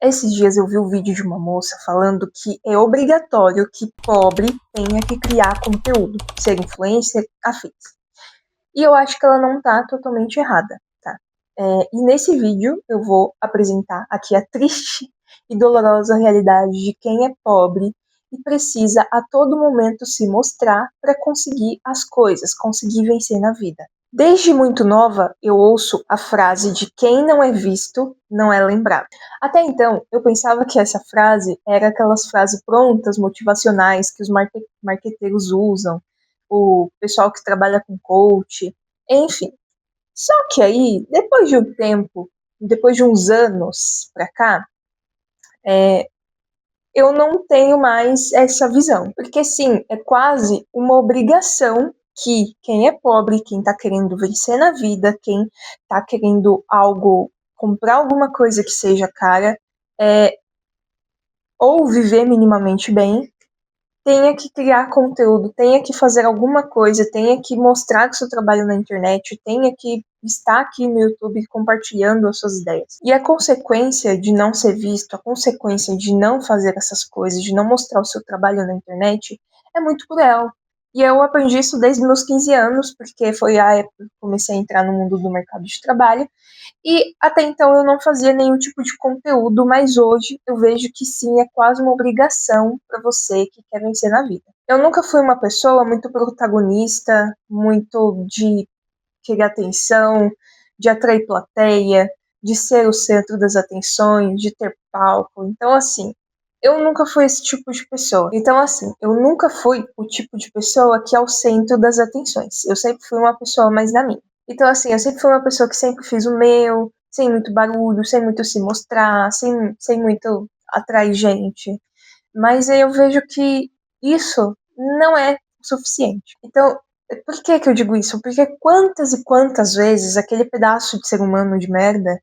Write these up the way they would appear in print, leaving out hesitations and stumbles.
Esses dias eu vi um vídeo de uma moça falando que é obrigatório que pobre tenha que criar conteúdo, ser influencer, afins. E eu acho que ela não tá totalmente errada, tá? E nesse vídeo eu vou apresentar aqui a triste e dolorosa realidade de quem é pobre e precisa a todo momento se mostrar para conseguir as coisas, conseguir vencer na vida. Desde muito nova, eu ouço a frase de quem não é visto, não é lembrado. Até então, eu pensava que essa frase era aquelas frases prontas, motivacionais, que os marqueteiros usam, o pessoal que trabalha com coach, enfim. Só que aí, depois de um tempo, depois de uns anos pra cá, eu não tenho mais essa visão. Porque, sim, é quase uma obrigação que quem é pobre, quem está querendo vencer na vida, quem está querendo algo, comprar alguma coisa que seja cara, ou viver minimamente bem, tenha que criar conteúdo, tenha que fazer alguma coisa, tenha que mostrar o seu trabalho na internet, tenha que estar aqui no YouTube compartilhando as suas ideias. E a consequência de não ser visto, a consequência de não fazer essas coisas, de não mostrar o seu trabalho na internet, é muito cruel. E eu aprendi isso desde meus 15 anos, porque foi a época que comecei a entrar no mundo do mercado de trabalho. E até então eu não fazia nenhum tipo de conteúdo, mas hoje eu vejo que sim, é quase uma obrigação para você que quer vencer na vida. Eu nunca fui uma pessoa muito protagonista, muito de querer atenção, de atrair plateia, de ser o centro das atenções, de ter palco. Então, assim, eu nunca fui esse tipo de pessoa. Então, assim, eu nunca fui o tipo de pessoa que é o centro das atenções. Eu sempre fui uma pessoa mais na minha. Então, assim, eu sempre fui uma pessoa que sempre fiz o meu, sem muito barulho, sem muito se mostrar, sem muito atrair gente. Mas aí eu vejo que isso não é o suficiente. Então, por que que eu digo isso? Porque quantas e quantas vezes aquele pedaço de ser humano de merda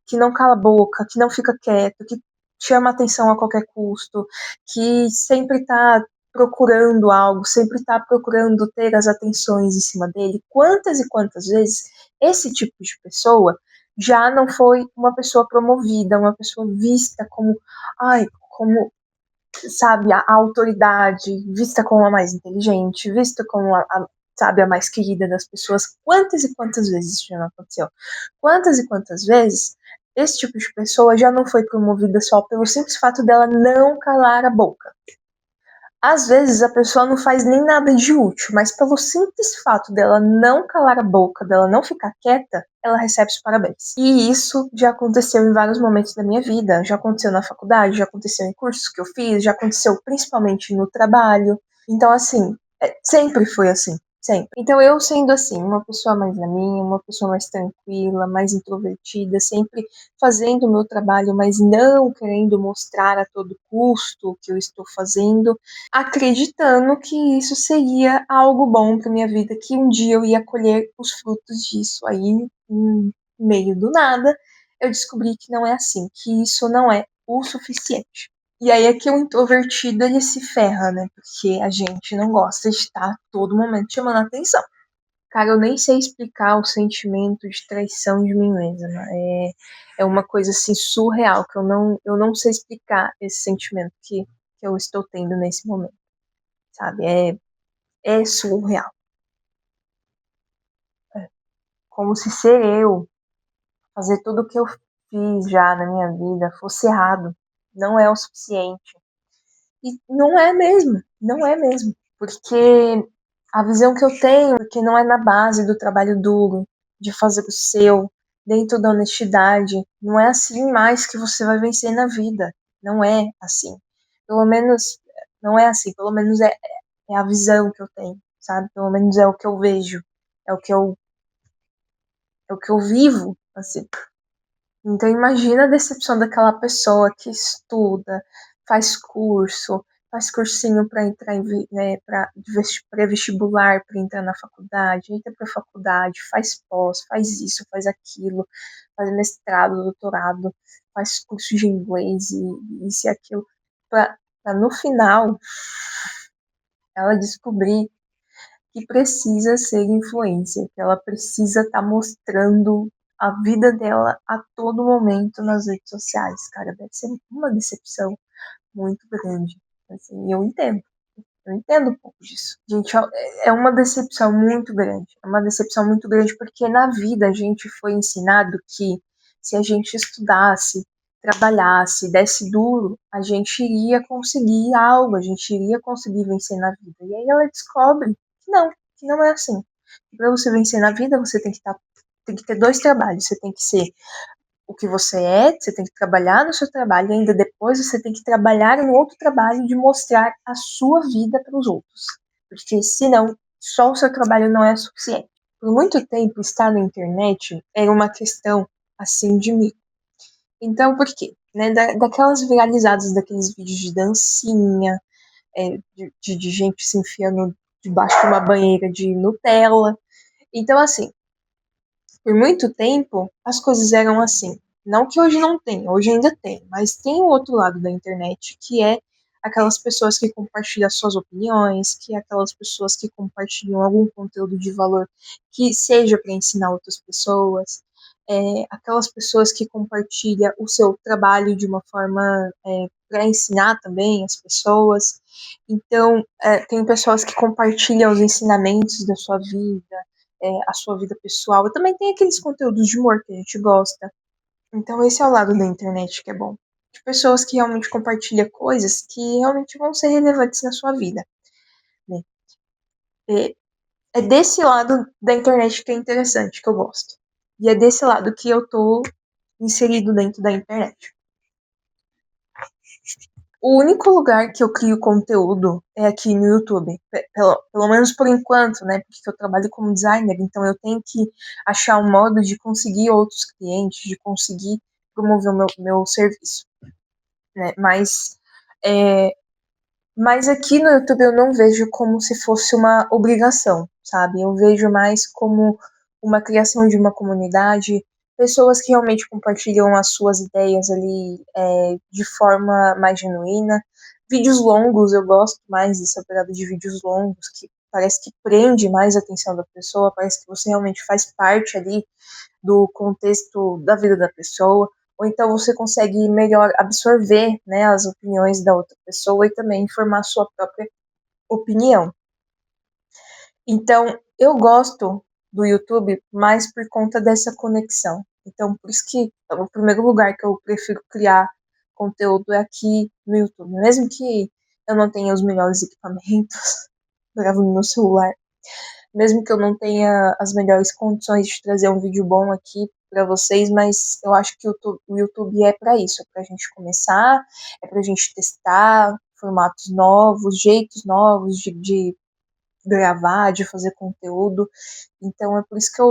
que não cala a boca, que não fica quieto, que chama atenção a qualquer custo, que sempre tá procurando algo, sempre tá procurando ter as atenções em cima dele. Quantas e quantas vezes esse tipo de pessoa já não foi uma pessoa promovida, uma pessoa vista como, ai, como, sabe, a autoridade, vista como a mais inteligente, vista como sabe, a mais querida das pessoas. Quantas e quantas vezes isso já não aconteceu? Quantas e quantas vezes esse tipo de pessoa já não foi promovida só pelo simples fato dela não calar a boca? Às vezes a pessoa não faz nem nada de útil, mas pelo simples fato dela não calar a boca, dela não ficar quieta, ela recebe os parabéns. E isso já aconteceu em vários momentos da minha vida. Já aconteceu na faculdade, já aconteceu em cursos que eu fiz, já aconteceu principalmente no trabalho. Então, assim, sempre foi assim. Sempre. Então, eu sendo assim, uma pessoa mais na minha, uma pessoa mais tranquila, mais introvertida, sempre fazendo o meu trabalho, mas não querendo mostrar a todo custo o que eu estou fazendo, acreditando que isso seria algo bom para minha vida, que um dia eu ia colher os frutos disso. Aí, no meio do nada, eu descobri que não é assim, que isso não é o suficiente. E aí é que o introvertido ele se ferra, né? Porque a gente não gosta de estar a todo momento chamando a atenção. Cara, eu nem sei explicar o sentimento de traição de mim mesma. É uma coisa assim surreal, que eu não sei explicar esse sentimento que eu estou tendo nesse momento, sabe? É surreal. É como se ser eu, fazer tudo o que eu fiz já na minha vida fosse errado. Não é o suficiente. E não é mesmo, não é mesmo. Porque a visão que eu tenho é que não é na base do trabalho duro, de fazer o seu, dentro da honestidade. Não é assim mais que você vai vencer na vida. Não é assim. Pelo menos, não é assim. Pelo menos é a visão que eu tenho, sabe? Pelo menos é o que eu vejo. É o que eu vivo, assim. Então imagina a decepção daquela pessoa que estuda, faz curso, faz cursinho para entrar para pré-vestibular, para entrar na faculdade, entra para faculdade, faz pós, faz isso, faz aquilo, faz mestrado, doutorado, faz curso de inglês e isso e aquilo, para no final ela descobrir que precisa ser influencer, que ela precisa estar mostrando a vida dela a todo momento nas redes sociais, cara. Deve ser uma decepção muito grande. Assim, eu entendo um pouco disso. Gente, é uma decepção muito grande. É uma decepção muito grande porque na vida a gente foi ensinado que se a gente estudasse, trabalhasse, desse duro, a gente iria conseguir algo, a gente iria conseguir vencer na vida. E aí ela descobre que não é assim. Para você vencer na vida, você tem que ter dois trabalhos. Você tem que ser o que você tem que trabalhar no seu trabalho, e ainda depois você tem que trabalhar no outro trabalho de mostrar a sua vida para os outros. Porque senão, só o seu trabalho não é suficiente. Por muito tempo, estar na internet era uma questão assim de mim. Então, por quê? Né, daquelas viralizadas, daqueles vídeos de dancinha, de gente se enfiando debaixo de uma banheira de Nutella. Então, assim, por muito tempo, as coisas eram assim. Não que hoje não tenha, hoje ainda tem, mas tem o outro lado da internet, que é aquelas pessoas que compartilham suas opiniões, que é aquelas pessoas que compartilham algum conteúdo de valor que seja para ensinar outras pessoas, aquelas pessoas que compartilham o seu trabalho de uma forma para ensinar também as pessoas. Então, tem pessoas que compartilham os ensinamentos da sua vida, a sua vida pessoal. E também tem aqueles conteúdos de humor que a gente gosta. Então esse é o lado da internet que é bom. De pessoas que realmente compartilham coisas que realmente vão ser relevantes na sua vida. Né? É desse lado da internet que é interessante, que eu gosto. E é desse lado que eu tô inserido dentro da internet. O único lugar que eu crio conteúdo é aqui no YouTube. Pelo menos por enquanto, né? Porque eu trabalho como designer, então eu tenho que achar um modo de conseguir outros clientes, de conseguir promover o meu serviço. Né? É, mas aqui no YouTube eu não vejo como se fosse uma obrigação, sabe? Eu vejo mais como uma criação de uma comunidade, pessoas que realmente compartilham as suas ideias ali de forma mais genuína. Vídeos longos, eu gosto mais dessa pegada de vídeos longos, que parece que prende mais a atenção da pessoa, parece que você realmente faz parte ali do contexto da vida da pessoa, ou então você consegue melhor absorver, né, as opiniões da outra pessoa e também formar sua própria opinião. Então, eu gosto do YouTube mais por conta dessa conexão. Então, por isso que o primeiro lugar que eu prefiro criar conteúdo é aqui no YouTube. Mesmo que eu não tenha os melhores equipamentos, gravo no meu celular, mesmo que eu não tenha as melhores condições de trazer um vídeo bom aqui para vocês, mas eu acho que o YouTube é para isso, é para a gente começar, é para a gente testar formatos novos, jeitos novos de gravar, de fazer conteúdo. Então é por isso que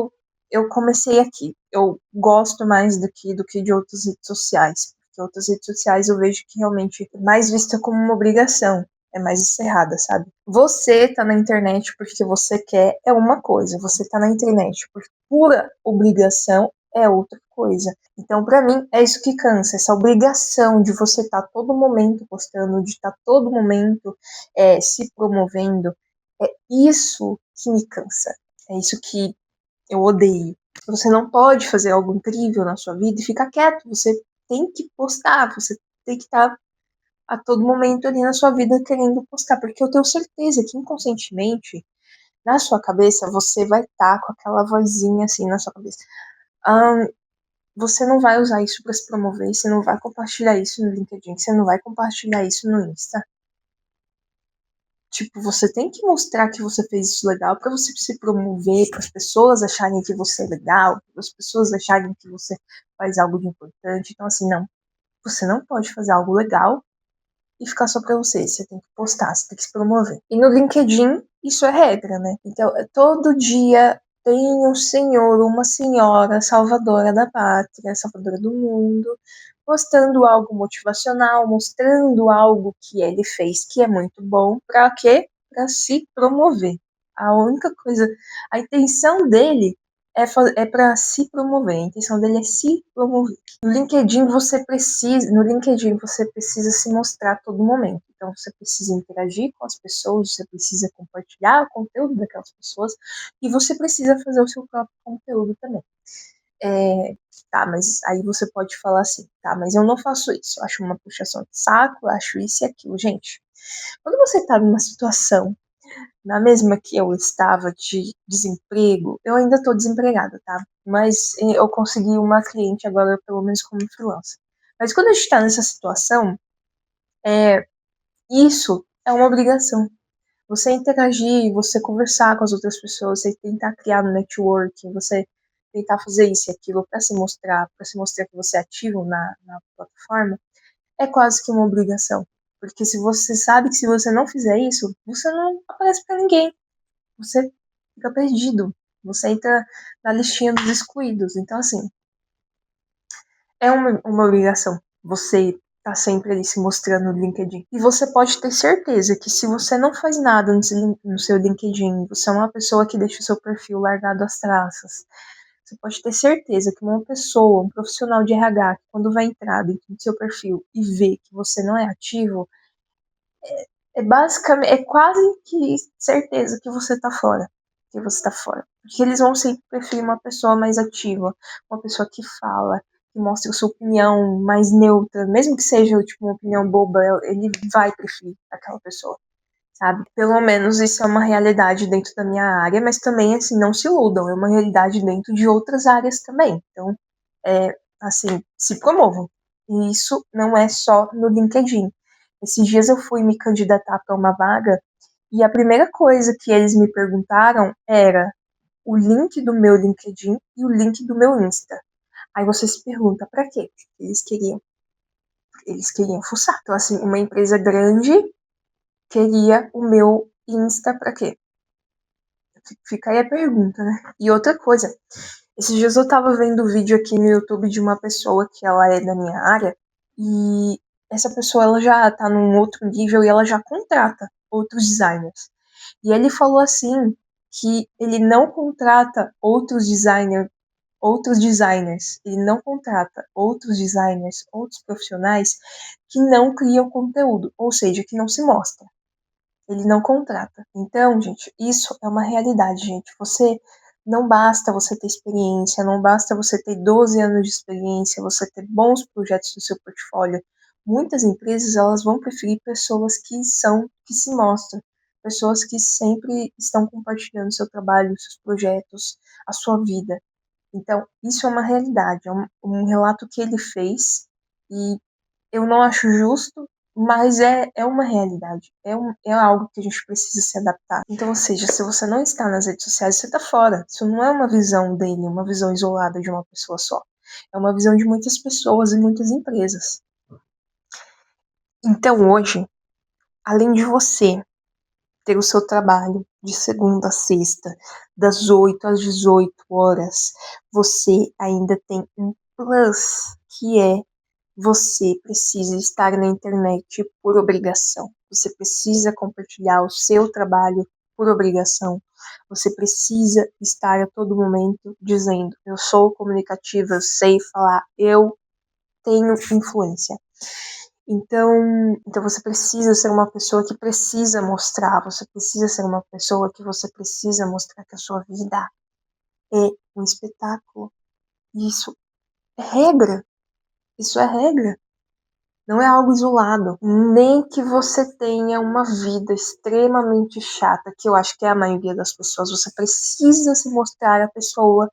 eu comecei aqui. Eu gosto mais do que de outras redes sociais. Porque outras redes sociais eu vejo que realmente é mais vista como uma obrigação. É mais encerrada, sabe? Você tá na internet porque você quer é uma coisa. Você tá na internet por pura obrigação é outra coisa. Então, para mim, é isso que cansa, essa obrigação de você estar todo momento postando, de estar todo momento se promovendo. É isso que me cansa. É isso que eu odeio. Você não pode fazer algo incrível na sua vida e ficar quieto. Você tem que postar. Você tem que estar a todo momento ali na sua vida querendo postar. Porque eu tenho certeza que inconscientemente, na sua cabeça, você vai estar com aquela vozinha assim na sua cabeça. Você não vai usar isso para se promover. Você não vai compartilhar isso no LinkedIn. Você não vai compartilhar isso no Insta. Tipo, você tem que mostrar que você fez isso legal para você se promover, para as pessoas acharem que você é legal, para as pessoas acharem que você faz algo de importante. Então, assim, não. Você não pode fazer algo legal e ficar só pra você. Você tem que postar, você tem que se promover. E no LinkedIn, isso é regra, né? Então, todo dia tem um senhor, uma senhora salvadora da pátria, salvadora do mundo, postando algo motivacional, mostrando algo que ele fez que é muito bom, para quê? Para se promover. A única coisa, a intenção dele é para se promover. A intenção dele é se promover. No LinkedIn você precisa se mostrar a todo momento. Então você precisa interagir com as pessoas, você precisa compartilhar o conteúdo daquelas pessoas e você precisa fazer o seu próprio conteúdo também. Tá, mas aí você pode falar assim, tá, mas eu não faço isso, eu acho uma puxação de saco, eu acho isso e aquilo. Gente, quando você tá numa situação na mesma que eu estava de desemprego, eu ainda tô desempregada, tá? Mas eu consegui uma cliente agora, pelo menos como freelancer. Mas quando a gente tá nessa situação, isso é uma obrigação. Você interagir, você conversar com as outras pessoas, você tentar criar um networking, você tentar fazer isso e aquilo para se mostrar que você é ativo na plataforma, é quase que uma obrigação. Porque se você sabe que se você não fizer isso, você não aparece para ninguém. Você fica perdido. Você entra na listinha dos excluídos. Então, assim, é uma obrigação você tá sempre ali se mostrando no LinkedIn. E você pode ter certeza que se você não faz nada no seu LinkedIn, você é uma pessoa que deixa o seu perfil largado às traças. Você pode ter certeza que uma pessoa, um profissional de RH, quando vai entrar dentro do seu perfil e vê que você não é ativo, é basicamente, é quase que certeza que você tá fora. Que você tá fora. Porque eles vão sempre preferir uma pessoa mais ativa, uma pessoa que fala, que mostra sua opinião mais neutra, mesmo que seja tipo uma opinião boba, ele vai preferir aquela pessoa, sabe? Pelo menos isso é uma realidade dentro da minha área, mas também assim, não se iludam, é uma realidade dentro de outras áreas também. Então, assim, se promovam. E isso não é só no LinkedIn. Esses dias eu fui me candidatar para uma vaga e a primeira coisa que eles me perguntaram era o link do meu LinkedIn e o link do meu Insta. Aí você se pergunta para quê? Eles queriam, eles queriam fuçar. Então assim, uma empresa grande queria o meu Insta para quê? Fica aí a pergunta, né? E outra coisa, esses dias eu tava vendo vídeo aqui no YouTube de uma pessoa que ela é da minha área e essa pessoa ela já tá num outro nível e ela já contrata outros designers. E ele falou assim que ele não contrata outros designers, ele não contrata outros designers, outros profissionais que não criam conteúdo, ou seja, que não se mostra. Ele não contrata. Então, gente, isso é uma realidade, gente. Você não basta você ter experiência, não basta você ter 12 anos de experiência, você ter bons projetos no seu portfólio. Muitas empresas elas vão preferir pessoas que se mostram, pessoas que sempre estão compartilhando seu trabalho, seus projetos, a sua vida. Então, isso é uma realidade, é um relato que ele fez e eu não acho justo, mas é uma realidade. É algo que a gente precisa se adaptar. Então, ou seja, se você não está nas redes sociais, você está fora. Isso não é uma visão dele, uma visão isolada de uma pessoa só. É uma visão de muitas pessoas e muitas empresas. Então, hoje, além de você ter o seu trabalho de segunda a sexta, das 8 às 18 horas, você ainda tem um plus, que é você precisa estar na internet por obrigação. Você precisa compartilhar o seu trabalho por obrigação. Você precisa estar a todo momento dizendo: eu sou comunicativa, eu sei falar, eu tenho influência. Então você precisa ser uma pessoa que precisa mostrar, você precisa ser uma pessoa que você precisa mostrar que a sua vida é um espetáculo. Isso é regra. Isso é regra. Não é algo isolado. Nem que você tenha uma vida extremamente chata, que eu acho que é a maioria das pessoas. Você precisa se mostrar a pessoa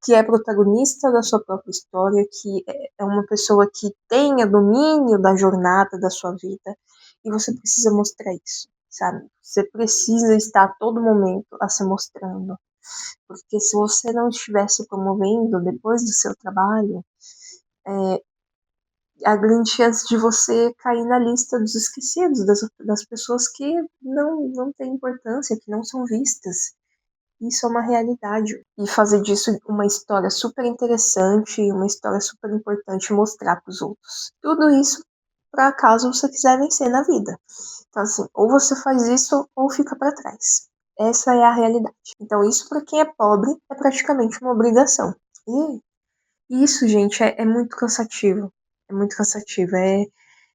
que é protagonista da sua própria história, que é uma pessoa que tenha domínio da jornada da sua vida. E você precisa mostrar isso, sabe? Você precisa estar a todo momento a se mostrando. Porque se você não estiver se promovendo depois do seu trabalho, a grande chance de você cair na lista dos esquecidos, das pessoas que não têm importância, que não são vistas. Isso é uma realidade. E fazer disso uma história super interessante, uma história super importante mostrar para os outros. Tudo isso para caso você quiser vencer na vida. Então, assim, ou você faz isso ou fica para trás. Essa é a realidade. Então, isso para quem é pobre é praticamente uma obrigação. E isso, gente, é muito cansativo. É muito cansativo.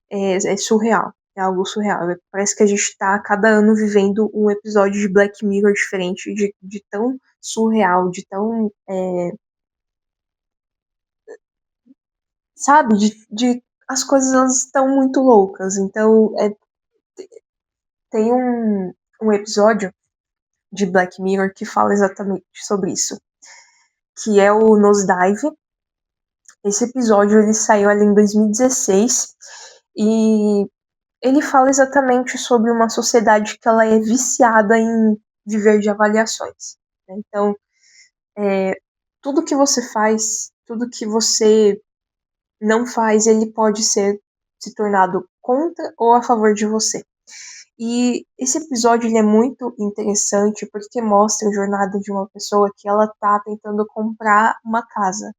É surreal. É algo surreal. Parece que a gente tá a cada ano vivendo um episódio de Black Mirror diferente, de tão surreal, de tão sabe, de as coisas elas estão muito loucas. Então, tem um episódio de Black Mirror que fala exatamente sobre isso, que é o Nosedive. Esse episódio ele saiu ali em 2016 e ele fala exatamente sobre uma sociedade que ela é viciada em viver de avaliações. Né? Então, tudo que você faz, tudo que você não faz, ele pode ser se tornado contra ou a favor de você. E esse episódio ele é muito interessante porque mostra a jornada de uma pessoa que ela tá tentando comprar uma casa.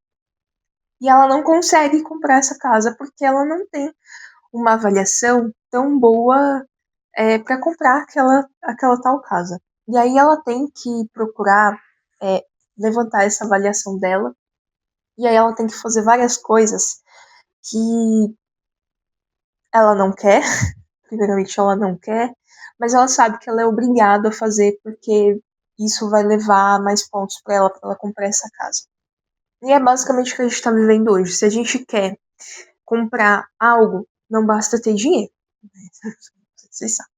E ela não consegue comprar essa casa porque ela não tem uma avaliação tão boa para comprar aquela tal casa. E aí ela tem que procurar levantar essa avaliação dela. E aí ela tem que fazer várias coisas que ela não quer. Primeiramente, ela não quer, mas ela sabe que ela é obrigada a fazer porque isso vai levar mais pontos para ela comprar essa casa. E é basicamente o que a gente está vivendo hoje. Se a gente quer comprar algo, não basta ter dinheiro. Vocês sabem.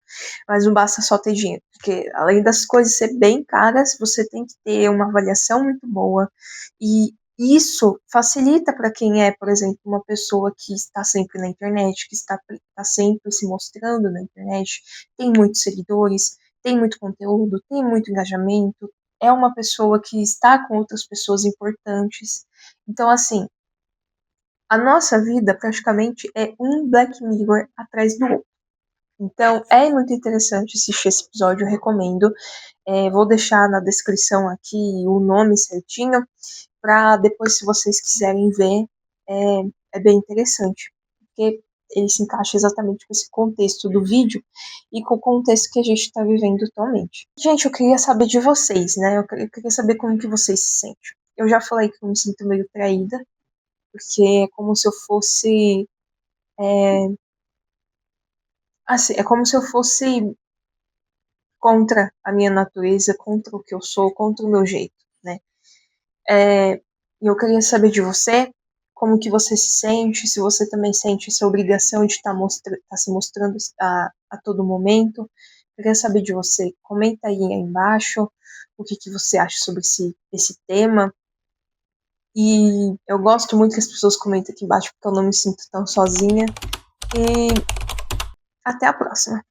Mas não basta só ter dinheiro, porque além das coisas ser bem caras, você tem que ter uma avaliação muito boa. E isso facilita para quem é, por exemplo, uma pessoa que está sempre na internet, que está sempre se mostrando na internet, tem muitos seguidores, tem muito conteúdo, tem muito engajamento, é uma pessoa que está com outras pessoas importantes. Então, assim, a nossa vida praticamente é um Black Mirror atrás do outro. Então, é muito interessante assistir esse episódio, eu recomendo. Vou deixar na descrição aqui o nome certinho, para depois, se vocês quiserem ver, é bem interessante, porque ele se encaixa exatamente com esse contexto do vídeo e com o contexto que a gente está vivendo atualmente. Gente, eu queria saber de vocês, né? Eu queria saber como que vocês se sentem. Eu já falei que eu me sinto meio traída, porque é como se eu fosse. Assim, é como se eu fosse contra a minha natureza, contra o que eu sou, contra o meu jeito, né? E eu queria saber de você, como que você se sente, se você também sente essa obrigação de tá se mostrando a todo momento. Eu queria saber de você. Comenta aí embaixo o que você acha sobre esse tema. E eu gosto muito que as pessoas comentem aqui embaixo, porque eu não me sinto tão sozinha. E até a próxima.